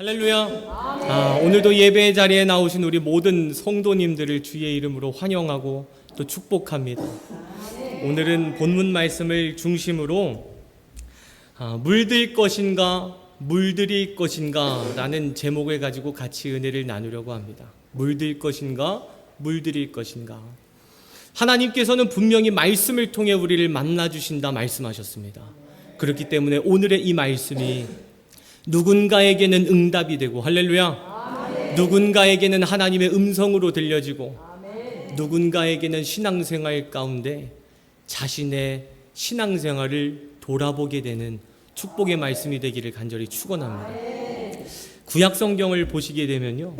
할렐루야. 오늘도 예배 자리에 나오신 우리 모든 성도님들을 주의 이름으로 환영하고 또 축복합니다. 오늘은 본문 말씀을 중심으로 물들 것인가 물들일 것인가 라는 제목을 가지고 같이 은혜를 나누려고 합니다. 물들 것인가 물들일 것인가. 하나님께서는 분명히 말씀을 통해 우리를 만나주신다 말씀하셨습니다. 그렇기 때문에 오늘의 이 말씀이 누군가에게는 응답이 되고, 할렐루야. 아멘. 누군가에게는 하나님의 음성으로 들려지고, 아멘. 누군가에게는 신앙생활 가운데 자신의 신앙생활을 돌아보게 되는 축복의 말씀이 되기를 간절히 축원합니다. 아멘. 구약성경을 보시게 되면요,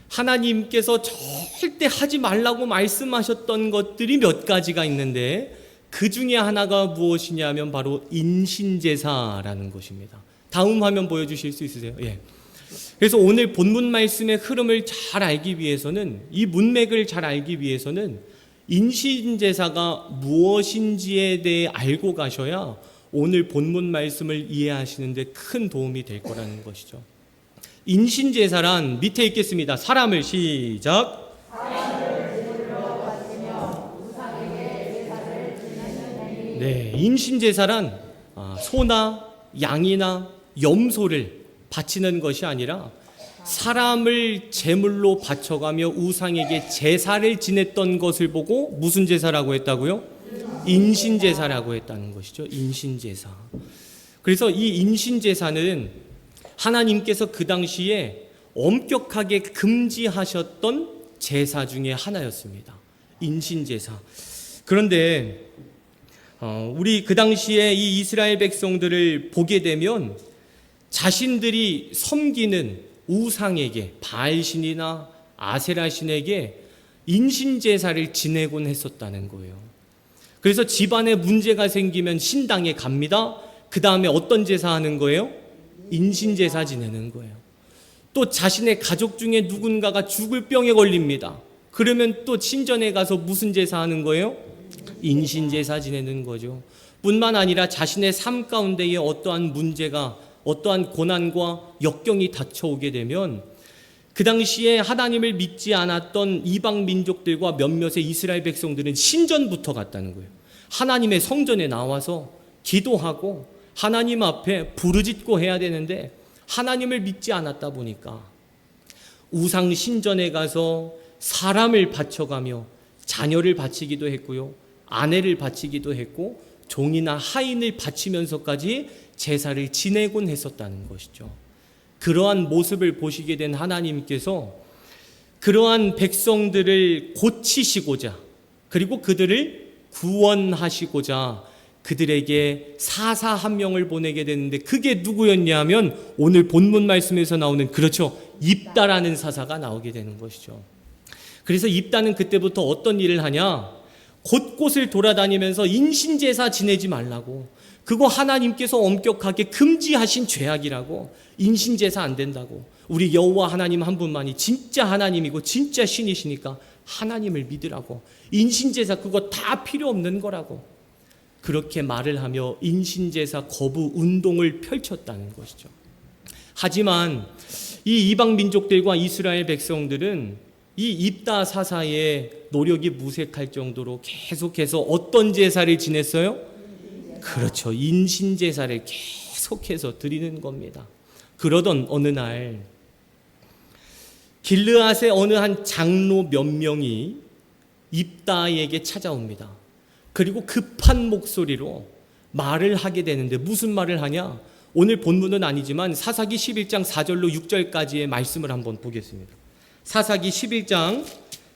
하나님께서 절대 하지 말라고 말씀하셨던 것들이 몇 가지가 있는데 그 중에 하나가 무엇이냐면 바로 인신제사라는 것입니다. 다음 화면 보여주실 수 있으세요? 예. 그래서 오늘 본문 말씀의 흐름을 잘 알기 위해서는, 이 문맥을 잘 알기 위해서는 인신제사가 무엇인지에 대해 알고 가셔야 오늘 본문 말씀을 이해하시는 데 큰 도움이 될 거라는 것이죠. 인신제사란 밑에 있겠습니다. 사람을 시작. 네, 인신제사란 소나 양이나 염소를 바치는 것이 아니라 사람을 제물로 바쳐가며 우상에게 제사를 지냈던 것을 보고 무슨 제사라고 했다고요? 인신제사라고 했다는 것이죠. 인신제사. 그래서 이 인신제사는 하나님께서 그 당시에 엄격하게 금지하셨던 제사 중에 하나였습니다. 인신제사. 그런데 우리 그 당시에 이 이스라엘 백성들을 보게 되면 자신들이 섬기는 우상에게, 바알신이나 아세라신에게 인신제사를 지내곤 했었다는 거예요. 그래서 집안에 문제가 생기면 신당에 갑니다. 그 다음에 어떤 제사 하는 거예요? 인신제사 지내는 거예요. 또 자신의 가족 중에 누군가가 죽을 병에 걸립니다. 그러면 또 신전에 가서 무슨 제사 하는 거예요? 인신제사 지내는 거죠. 뿐만 아니라 자신의 삶 가운데에 어떠한 문제가, 어떠한 고난과 역경이 닥쳐오게 되면 그 당시에 하나님을 믿지 않았던 이방 민족들과 몇몇의 이스라엘 백성들은 신전부터 갔다는 거예요. 하나님의 성전에 나와서 기도하고 하나님 앞에 부르짖고 해야 되는데 하나님을 믿지 않았다 보니까 우상 신전에 가서 사람을 바쳐가며 자녀를 바치기도 했고요, 아내를 바치기도 했고 종이나 하인을 바치면서까지 제사를 지내곤 했었다는 것이죠. 그러한 모습을 보시게 된 하나님께서 그러한 백성들을 고치시고자, 그리고 그들을 구원하시고자 그들에게 사사 한 명을 보내게 됐는데 그게 누구였냐 하면 오늘 본문 말씀에서 나오는, 그렇죠, 입다라는 사사가 나오게 되는 것이죠. 그래서 입다는 그때부터 어떤 일을 하냐, 곳곳을 돌아다니면서 인신제사 지내지 말라고, 그거 하나님께서 엄격하게 금지하신 죄악이라고, 인신제사 안 된다고, 우리 여호와 하나님 한 분만이 진짜 하나님이고 진짜 신이시니까 하나님을 믿으라고, 인신제사 그거 다 필요 없는 거라고, 그렇게 말을 하며 인신제사 거부 운동을 펼쳤다는 것이죠. 하지만 이 이방 민족들과 이스라엘 백성들은 이 입다 사사의 노력이 무색할 정도로 계속해서 어떤 제사를 지냈어요? 그렇죠, 인신제사를 계속해서 드리는 겁니다. 그러던 어느 날 길르앗의 어느 한 장로 몇 명이 입다에게 찾아옵니다. 그리고 급한 목소리로 말을 하게 되는데 무슨 말을 하냐? 오늘 본문은 아니지만 사사기 11장 4절로 6절까지의 말씀을 한번 보겠습니다. 사사기 11장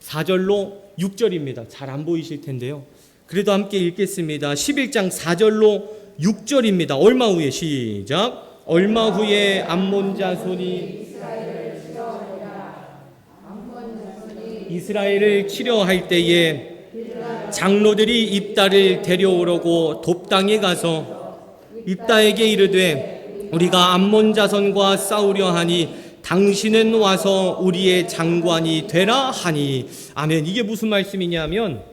4절로 6절입니다. 잘 안 보이실 텐데요. 그래도 함께 읽겠습니다. 11장 4절로 6절입니다. 얼마 후에 시작. 얼마 후에 암몬 자손이 이스라엘을 치려 할 때에 장로들이 입다를 데려오려고 돕당에 가서 입다에게 이르되 우리가 암몬 자손과 싸우려 하니 당신은 와서 우리의 장관이 되라 하니. 아멘. 이게 무슨 말씀이냐면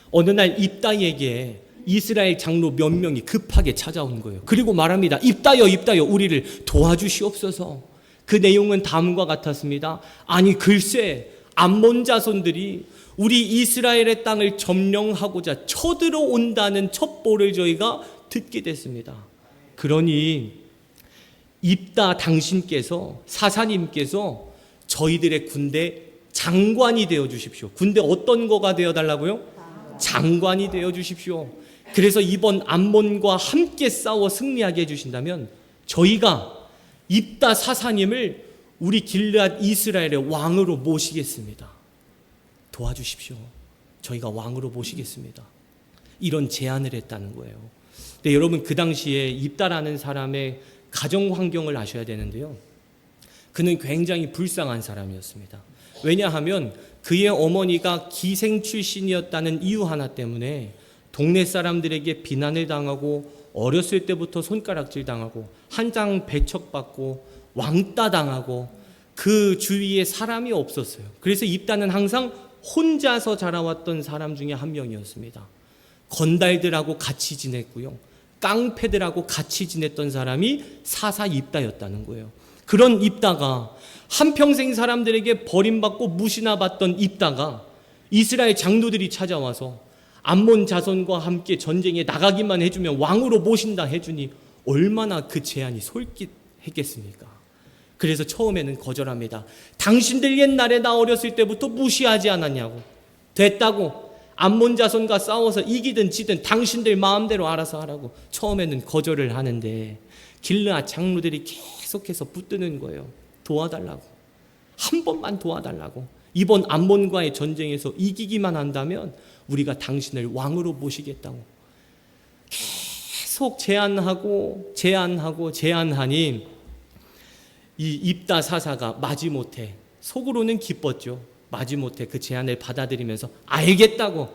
어느 날 입다에게 이스라엘 장로 몇 명이 급하게 찾아온 거예요. 그리고 말합니다. 입다여 우리를 도와주시옵소서. 그 내용은 다음과 같았습니다. 아니 글쎄 암몬 자손들이 우리 이스라엘의 땅을 점령하고자 쳐들어온다는 첩보를 저희가 듣게 됐습니다. 그러니 입다 당신께서, 사사님께서 저희들의 군대 장관이 되어 주십시오. 군대 어떤 거가 되어 달라고요? 장관이 되어 주십시오. 그래서 이번 암몬과 함께 싸워 승리하게 해주신다면 저희가 입다 사사님을 우리 길르앗 이스라엘의 왕으로 모시겠습니다. 도와주십시오. 저희가 왕으로 모시겠습니다. 이런 제안을 했다는 거예요. 근데 여러분 그 당시에 입다라는 사람의 가정 환경을 아셔야 되는데요. 그는 굉장히 불쌍한 사람이었습니다. 왜냐하면 그의 어머니가 기생 출신이었다는 이유 하나 때문에 동네 사람들에게 비난을 당하고 어렸을 때부터 손가락질 당하고 한장 배척받고 왕따 당하고 그 주위에 사람이 없었어요. 그래서 입다는 항상 혼자서 자라왔던 사람 중에 한 명이었습니다. 건달들하고 같이 지냈고요. 깡패들하고 같이 지냈던 사람이 사사 입다였다는 거예요. 그런 입다가 한평생 사람들에게 버림받고 무시나 받던 입다가 이스라엘 장로들이 찾아와서 암몬 자손과 함께 전쟁에 나가기만 해주면 왕으로 모신다 해주니 얼마나 그 제안이 솔깃했겠습니까? 그래서 처음에는 거절합니다. 당신들 옛날에 나 어렸을 때부터 무시하지 않았냐고. 됐다고. 암몬 자손과 싸워서 이기든 지든 당신들 마음대로 알아서 하라고. 처음에는 거절을 하는데 길르앗 장로들이 계속해서 붙드는 거예요. 도와달라고. 한 번만 도와달라고. 이번 암몬과의 전쟁에서 이기기만 한다면 우리가 당신을 왕으로 모시겠다고. 계속 제안하니 이 입다 사사가 마지못해, 속으로는 기뻤죠. 마지못해 그 제안을 받아들이면서 알겠다고.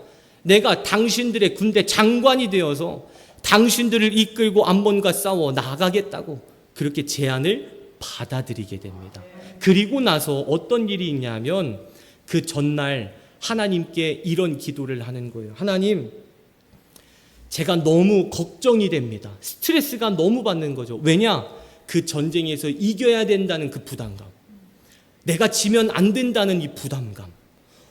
내가 당신들의 군대 장관이 되어서 당신들을 이끌고 암몬과 싸워 나가겠다고. 그렇게 제안을 받아들이게 됩니다. 그리고 나서 어떤 일이 있냐면 그 전날 하나님께 이런 기도를 하는 거예요. 하나님, 제가 너무 걱정이 됩니다. 스트레스가 너무 받는 거죠. 왜냐? 그 전쟁에서 이겨야 된다는 그 부담감. 내가 지면 안 된다는 이 부담감.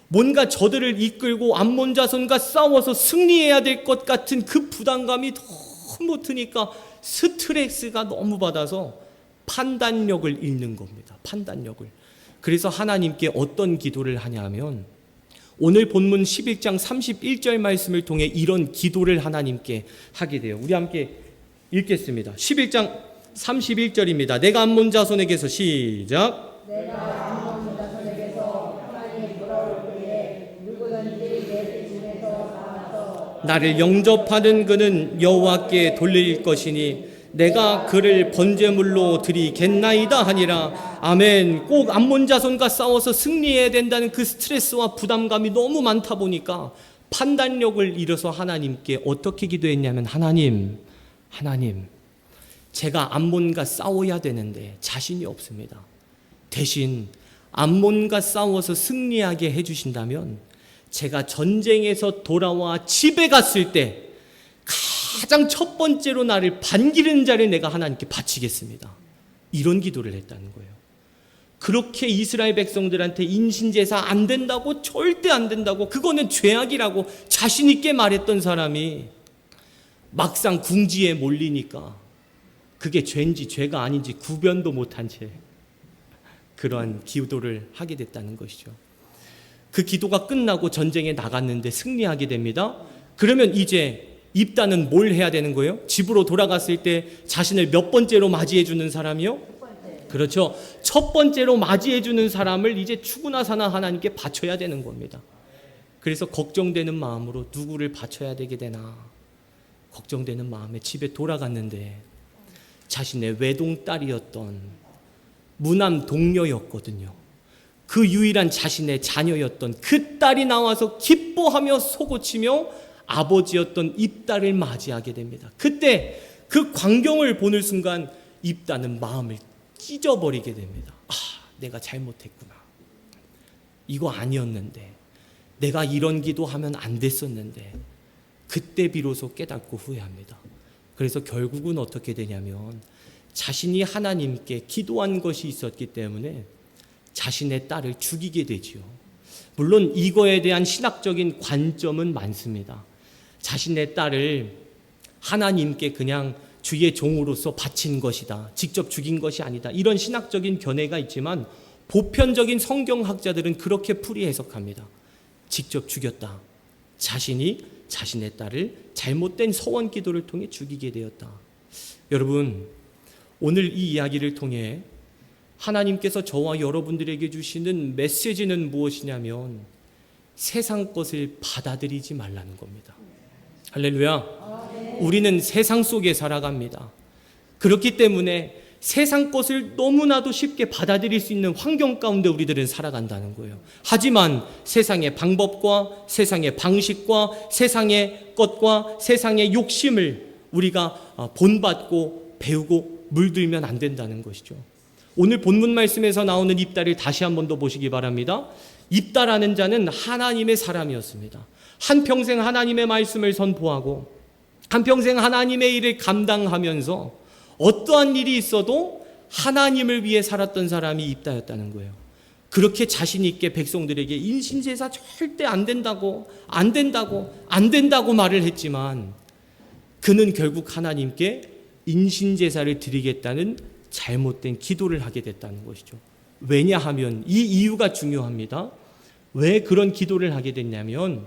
뭔가 저들을 이끌고 암몬 자손과 싸워서 승리해야 될 것 같은 그 부담감이 너무 드니까 스트레스가 너무 받아서 판단력을 잃는 겁니다. 판단력을. 그래서 하나님께 어떤 기도를 하냐면 오늘 본문 11장 31절 말씀을 통해 이런 기도를 하나님께 하게 돼요. 우리 함께 읽겠습니다. 11장 31절입니다. 내가 암몬 자손에게서 시작. 내가 암몬 자손에게서 하나님이 돌아올 때에 누구든지 내 집에서 나와서 나를 영접하는 그는 여호와께 돌릴 것이니 내가 그를 번제물로 드리겠나이다 하니라. 아멘. 꼭 암몬 자손과 싸워서 승리해야 된다는 그 스트레스와 부담감이 너무 많다 보니까 판단력을 잃어서 하나님께 어떻게 기도했냐면 하나님, 제가 암몬과 싸워야 되는데 자신이 없습니다. 대신 암몬과 싸워서 승리하게 해주신다면 제가 전쟁에서 돌아와 집에 갔을 때 가장 첫 번째로 나를 반기는 자를 내가 하나님께 바치겠습니다. 이런 기도를 했다는 거예요. 그렇게 이스라엘 백성들한테 인신제사 안 된다고, 절대 안 된다고, 그거는 죄악이라고 자신 있게 말했던 사람이 막상 궁지에 몰리니까 그게 죄인지 죄가 아닌지 구별도 못한 채 그러한 기도를 하게 됐다는 것이죠. 그 기도가 끝나고 전쟁에 나갔는데 승리하게 됩니다. 그러면 이제 입다는 뭘 해야 되는 거예요? 집으로 돌아갔을 때 자신을 몇 번째로 맞이해 주는 사람이요? 그렇죠. 첫 번째로 맞이해 주는 사람을 이제 추구나 사나 하나님께 바쳐야 되는 겁니다. 그래서 걱정되는 마음으로 누구를 바쳐야 되게 되나 걱정되는 마음에 집에 돌아갔는데 자신의 외동딸이었던 무남 동녀였거든요. 그 유일한 자신의 자녀였던 그 딸이 나와서 기뻐하며 소고치며 아버지였던 입다를 맞이하게 됩니다. 그때 그 광경을 보는 순간 입다는 마음을 찢어버리게 됩니다. 아, 내가 잘못했구나. 이거 아니었는데. 내가 이런 기도하면 안 됐었는데. 그때 비로소 깨닫고 후회합니다. 그래서 결국은 어떻게 되냐면 자신이 하나님께 기도한 것이 있었기 때문에 자신의 딸을 죽이게 되지요. 물론 이거에 대한 신학적인 관점은 많습니다. 자신의 딸을 하나님께 그냥 주의 종으로서 바친 것이다, 직접 죽인 것이 아니다, 이런 신학적인 견해가 있지만 보편적인 성경학자들은 그렇게 풀이 해석합니다. 직접 죽였다. 자신이 자신의 딸을 잘못된 서원 기도를 통해 죽이게 되었다. 여러분, 오늘 이 이야기를 통해 하나님께서 저와 여러분들에게 주시는 메시지는 무엇이냐면 세상 것을 받아들이지 말라는 겁니다. 할렐루야. 우리는 세상 속에 살아갑니다. 그렇기 때문에 세상 것을 너무나도 쉽게 받아들일 수 있는 환경 가운데 우리들은 살아간다는 거예요. 하지만 세상의 방법과 세상의 방식과 세상의 것과 세상의 욕심을 우리가 본받고 배우고 물들면 안 된다는 것이죠. 오늘 본문 말씀에서 나오는 입다를 다시 한 번 더 보시기 바랍니다. 입다라는 자는 하나님의 사람이었습니다. 한평생 하나님의 말씀을 선포하고 한평생 하나님의 일을 감당하면서 어떠한 일이 있어도 하나님을 위해 살았던 사람이 입다였다는 거예요. 그렇게 자신 있게 백성들에게 인신제사 절대 안 된다고 말을 했지만 그는 결국 하나님께 인신제사를 드리겠다는 잘못된 기도를 하게 됐다는 것이죠. 왜냐하면 이 이유가 중요합니다. 왜 그런 기도를 하게 됐냐면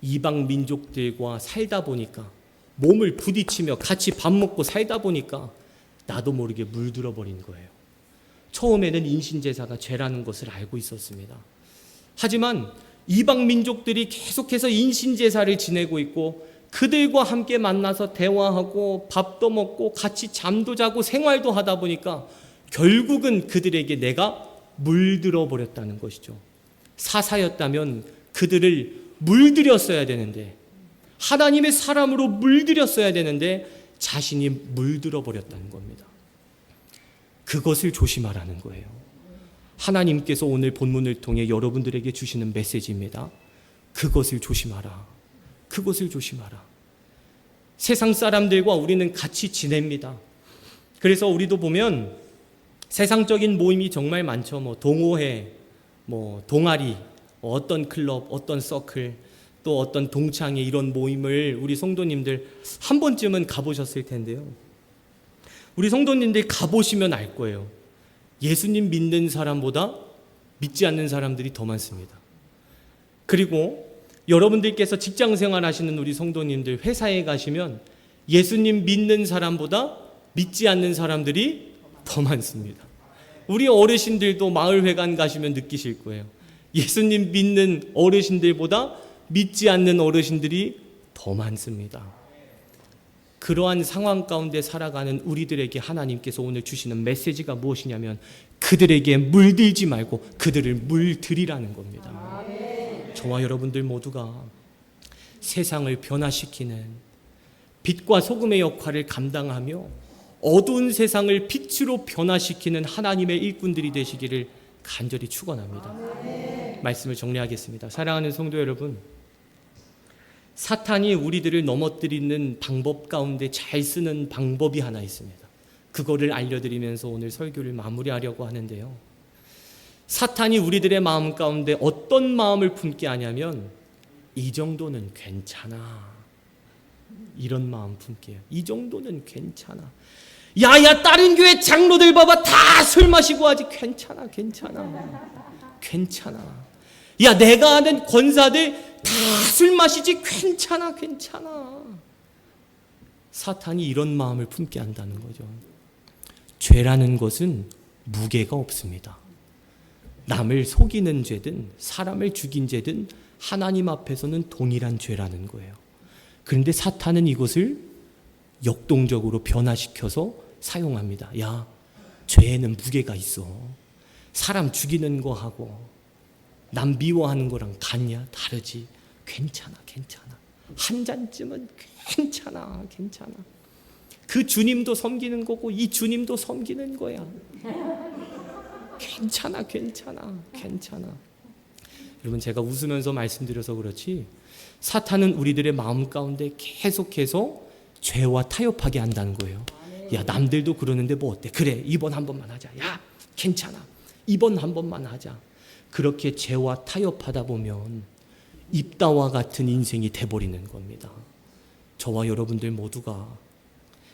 이방 민족들과 살다 보니까 몸을 부딪히며 같이 밥 먹고 살다 보니까 나도 모르게 물들어 버린 거예요. 처음에는 인신제사가 죄라는 것을 알고 있었습니다. 하지만 이방 민족들이 계속해서 인신제사를 지내고 있고 그들과 함께 만나서 대화하고 밥도 먹고 같이 잠도 자고 생활도 하다 보니까 결국은 그들에게 내가 물들어 버렸다는 것이죠. 사사였다면 그들을 물들였어야 되는데 하나님의 사람으로 물들였어야 되는데 자신이 물들어 버렸다는 겁니다. 그것을 조심하라는 거예요. 하나님께서 오늘 본문을 통해 여러분들에게 주시는 메시지입니다. 그것을 조심하라. 그것을 조심하라. 세상 사람들과 우리는 같이 지냅니다. 그래서 우리도 보면 세상적인 모임이 정말 많죠. 동호회, 동아리, 어떤 클럽, 어떤 서클, 또 어떤 동창회, 이런 모임을 우리 성도님들 한 번쯤은 가보셨을 텐데요. 우리 성도님들 가보시면 알 거예요. 예수님 믿는 사람보다 믿지 않는 사람들이 더 많습니다. 그리고 여러분들께서 직장생활 하시는 우리 성도님들 회사에 가시면 예수님 믿는 사람보다 믿지 않는 사람들이 더 많습니다. 우리 어르신들도 마을회관 가시면 느끼실 거예요. 예수님 믿는 어르신들보다 믿지 않는 어르신들이 더 많습니다. 그러한 상황 가운데 살아가는 우리들에게 하나님께서 오늘 주시는 메시지가 무엇이냐면 그들에게 물들지 말고 그들을 물들이라는 겁니다. 저와 여러분들 모두가 세상을 변화시키는 빛과 소금의 역할을 감당하며 어두운 세상을 빛으로 변화시키는 하나님의 일꾼들이 되시기를 간절히 축원합니다. 말씀을 정리하겠습니다. 사랑하는 성도 여러분, 사탄이 우리들을 넘어뜨리는 방법 가운데 잘 쓰는 방법이 하나 있습니다. 그거를 알려드리면서 오늘 설교를 마무리하려고 하는데요. 사탄이 우리들의 마음 가운데 어떤 마음을 품게 하냐면 이 정도는 괜찮아, 이런 마음 품게 해요. 이 정도는 괜찮아. 야야, 다른 교회 장로들 봐봐, 다 술 마시고 하지. 괜찮아. 야, 내가 아는 권사들 다 술 마시지. 괜찮아. 사탄이 이런 마음을 품게 한다는 거죠. 죄라는 것은 무게가 없습니다. 남을 속이는 죄든 사람을 죽인 죄든 하나님 앞에서는 동일한 죄라는 거예요. 그런데 사탄은 이것을 역동적으로 변화시켜서 사용합니다. 야, 죄에는 무게가 있어. 사람 죽이는 거하고 남 미워하는 거랑 같냐? 다르지. 괜찮아. 한 잔쯤은 괜찮아. 그 주님도 섬기는 거고 이 주님도 섬기는 거야. 괜찮아. 여러분, 제가 웃으면서 말씀드려서 그렇지 사탄은 우리들의 마음 가운데 계속해서 죄와 타협하게 한다는 거예요. 야, 남들도 그러는데 뭐 어때? 그래, 이번 한 번만 하자. 야, 괜찮아. 이번 한 번만 하자. 그렇게 죄와 타협하다 보면 입다와 같은 인생이 돼버리는 겁니다. 저와 여러분들 모두가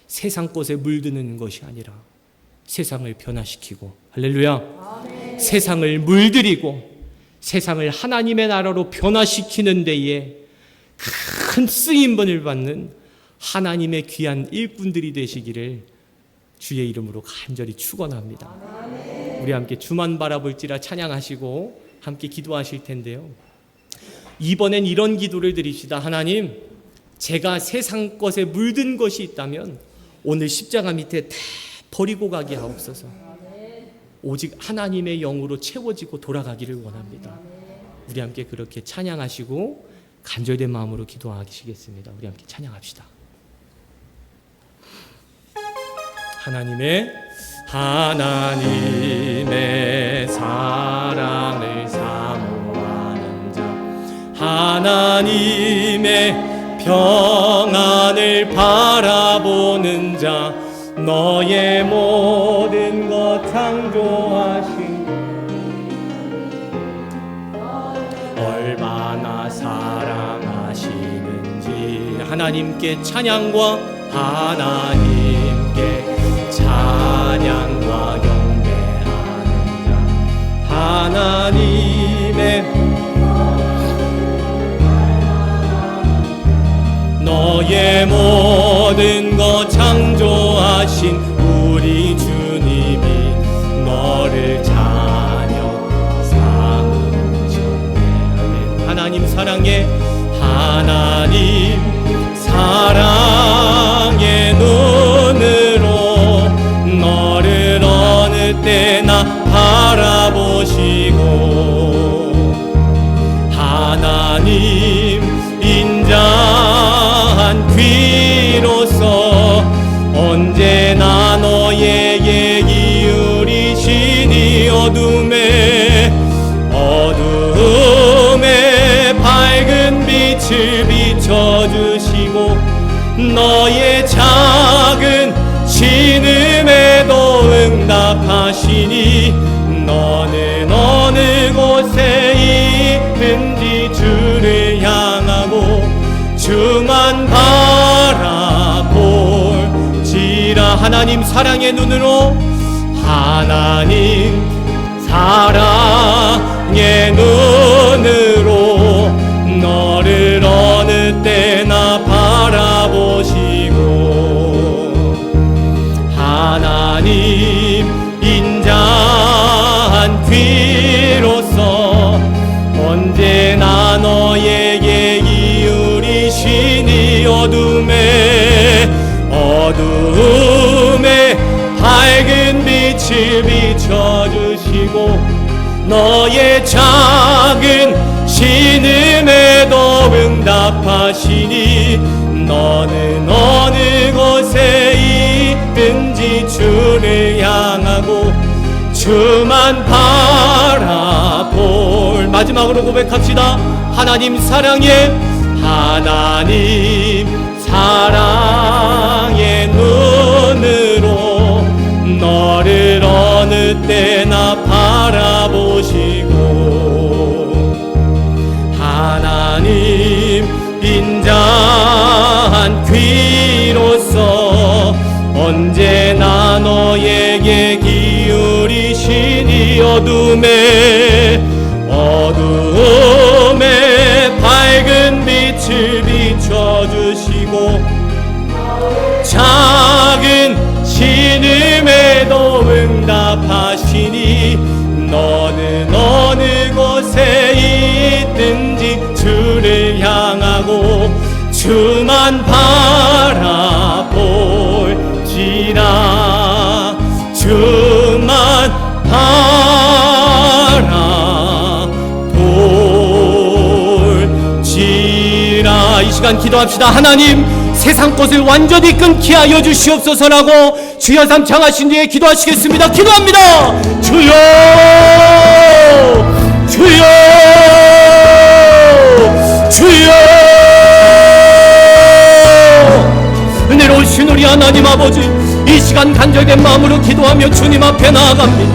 세상 것에 물드는 것이 아니라 세상을 변화시키고, 할렐루야, 세상을 물들이고 세상을 하나님의 나라로 변화시키는 데에 큰 쓰임을 받는 하나님의 귀한 일꾼들이 되시기를 주의 이름으로 간절히 축원합니다. 우리 함께 주만 바라볼지라 찬양하시고 함께 기도하실 텐데요. 이번엔 이런 기도를 드립시다. 하나님, 제가 세상 것에 물든 것이 있다면 오늘 십자가 밑에 다 버리고 가게 하옵소서. 오직 하나님의 영으로 채워지고 돌아가기를 원합니다. 우리 함께 그렇게 찬양하시고 간절된 마음으로 기도하시겠습니다. 우리 함께 찬양합시다. 하나님의 사랑을 사모하는 자, 하나님의 평안을 바라보는 자, 너의 모든 것 창조하신 얼마나 사랑하시는지 하나님께 찬양과 경배하는 자, 하나님의 너의 모든 것 창조하신 우리 주님이 너를 자녀 삼으셨네. 아멘. 하나님 사랑의 눈으로 너를 어느 때나 바라보시고 하나님 인자한 귀로서 언제나 너에게 기울이시니 어둠에 밝은 빛을 비춰주시고 너의 작은 신음에도 응답하시니 너는 어느 곳에 있든지 주를 향하고 주만 바라볼지라. 하나님 사랑의 눈으로 너를 어느 때나 바라보시고 하나님 인자한 귀로서 언제나 너에게 기울이시니 어둠에 밝은 빛을 비춰주시고 너의 작은 신음에도 응답하시니 너는 어느 곳에 있든지 주를 향하고 주만 바라볼. 마지막으로 고백합시다. 하나님 사랑의 눈으로 너를 어느 때나 바라보시고 하나님 인자한 귀로서 언제나 너에게 기울이시니 어둠에 밝은 빛을 비춰주시고 작은 신음에도 응답하시니 너는 어느 곳에 있든지 주를 향하고 주만 바라볼지라. 주만 바라볼지라. 이 시간 기도합시다. 하나님 세상 것을 완전히 끊게 하여 주시옵소서라고 주여 삼창하신 뒤에 기도하시겠습니다. 기도합니다. 주여 주여 주여. 은혜로우신 우리 하나님 아버지, 이 시간 시간 간절된 마음으로 기도하며 주님 앞에 나아갑니다.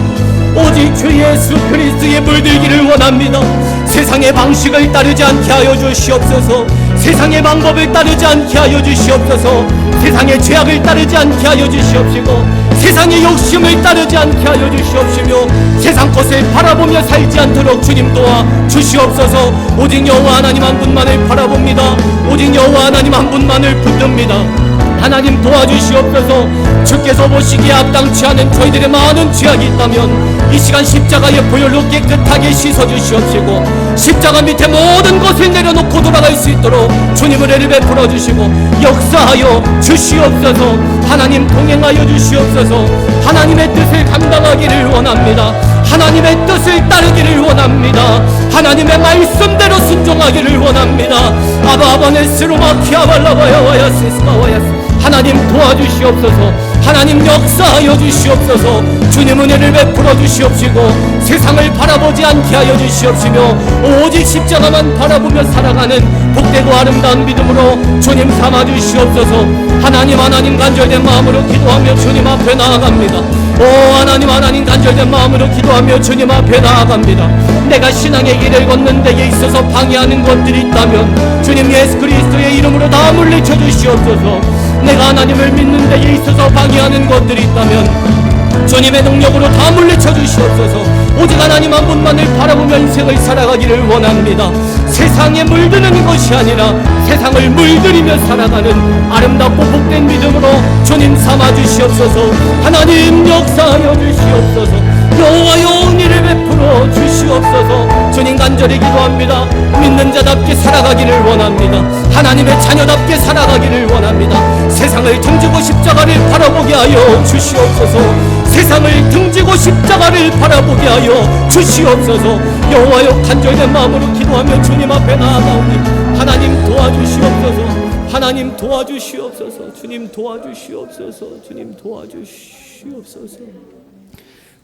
오직 주 예수 그리스도의 물들기를 원합니다. 세상의 방식을 따르지 않게 하여 주시옵소서. 세상의 방법을 따르지 않게 하여 주시옵소서. 세상의 죄악을 따르지 않게 하여 주시옵시고 세상의 욕심을 따르지 않게 하여 주시옵시며 세상 것을 바라보며 살지 않도록 주님 도와 주시옵소서. 오직 여호와 하나님 한 분만을 바라봅니다. 오직 여호와 하나님 한 분만을 붙듭니다. 하나님 도와주시옵소서. 주께서 보시기에 합당치 않은 저희들의 많은 죄악이 있다면 이 시간 십자가의 보혈로 깨끗하게 씻어주시옵시고 십자가 밑에 모든 것을 내려놓고 돌아갈 수 있도록 주님을 은혜 베풀어 주시고 역사하여 주시옵소서. 하나님 동행하여 주시옵소서. 하나님의 뜻을 감당하기를 원합니다. 하나님의 뜻을 따르기를 원합니다. 하나님의 말씀대로 순종하기를 원합니다. 아바아바네스로마키아발라바야와야세스카와야스. 하나님 도와주시옵소서. 하나님 역사하여 주시옵소서. 주님 은혜를 베풀어 주시옵시고 세상을 바라보지 않게 하여 주시옵시며 오직 십자가만 바라보며 살아가는 복되고 아름다운 믿음으로 주님 삼아 주시옵소서. 하나님 간절된 마음으로 기도하며 주님 앞에 나아갑니다. 오 하나님 간절된 마음으로 기도하며 주님 앞에 나아갑니다. 내가 신앙의 길을 걷는 데에 있어서 방해하는 것들이 있다면 주님 예수 그리스도의 이름으로 다 물리쳐 주시옵소서. 내가 하나님을 믿는 데에 있어서 방해하는 것들이 있다면 주님의 능력으로 다 물리쳐 주시옵소서. 오직 하나님 한 분만을 바라보며 인생을 살아가기를 원합니다. 세상에 물드는 것이 아니라 세상을 물들이며 살아가는 아름답고 복된 믿음으로 주님 삼아 주시옵소서. 하나님 역사하여 주시옵소서. 여호와여 은혜를 베풀어 주시옵소서. 주님 간절히 기도합니다. 믿는 자답게 살아가기를 원합니다. 하나님의 자녀답게 살아가기를 원합니다. 세상을 등지고 십자가를 바라보게 하여 주시옵소서. 세상을 등지고 십자가를 바라보게 하여 주시옵소서. 여호와여 간절된 마음으로 기도하며 주님 앞에 나아가오니 하나님 도와주시옵소서. 하나님 도와주시옵소서. 주님 도와주시옵소서. 주님 도와주시옵소서.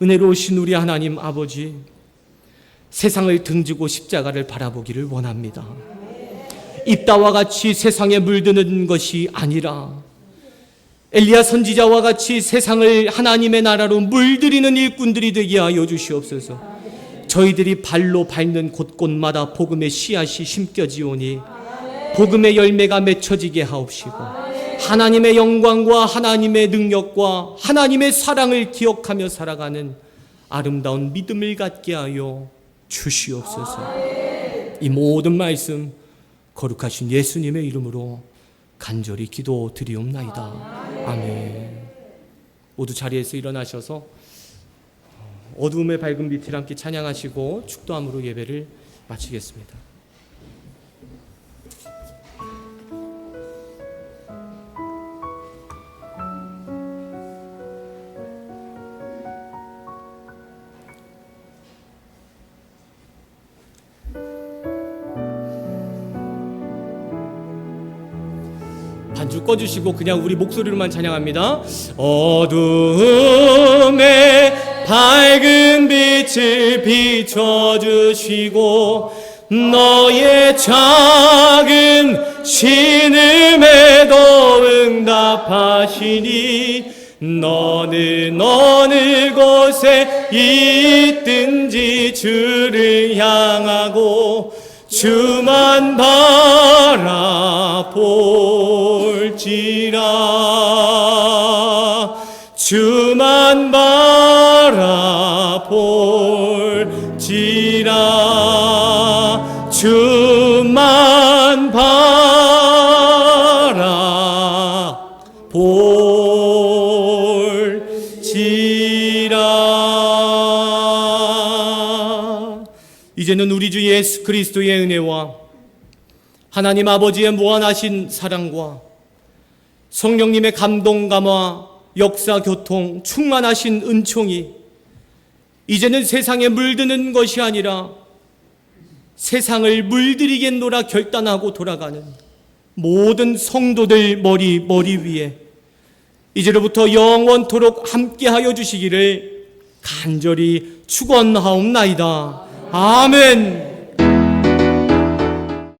은혜로우신 우리 하나님 아버지, 세상을 등지고 십자가를 바라보기를 원합니다. 입다와 같이 세상에 물드는 것이 아니라 엘리야 선지자와 같이 세상을 하나님의 나라로 물들이는 일꾼들이 되게 하여 주시옵소서. 저희들이 발로 밟는 곳곳마다 복음의 씨앗이 심겨지오니 복음의 열매가 맺혀지게 하옵시고 하나님의 영광과 하나님의 능력과 하나님의 사랑을 기억하며 살아가는 아름다운 믿음을 갖게 하여 주시옵소서. 이 모든 말씀 거룩하신 예수님의 이름으로 간절히 기도드리옵나이다. 아멘. 모두 자리에서 일어나셔서 어두움의 밝은 빛을 함께 찬양하시고 축도함으로 예배를 마치겠습니다. 반주 꺼주시고 그냥 우리 목소리로만 찬양합니다. 어두움에 밝은 빛을 비춰주시고 너의 작은 신음에도 응답하시니 너는 어느 곳에 있든지 주를 향하고 주만 바라볼지라. 주만 바라볼지라. 주만 바라볼지라. 이제는 우리 주 예수 그리스도의 은혜와 하나님 아버지의 무한하신 사랑과 성령님의 감동 감화 역사 교통 충만하신 은총이 이제는 세상에 물드는 것이 아니라 세상을 물들이겠노라 결단하고 돌아가는 모든 성도들 머리 위에 이제로부터 영원토록 함께하여 주시기를 간절히 축원하옵나이다. 아멘.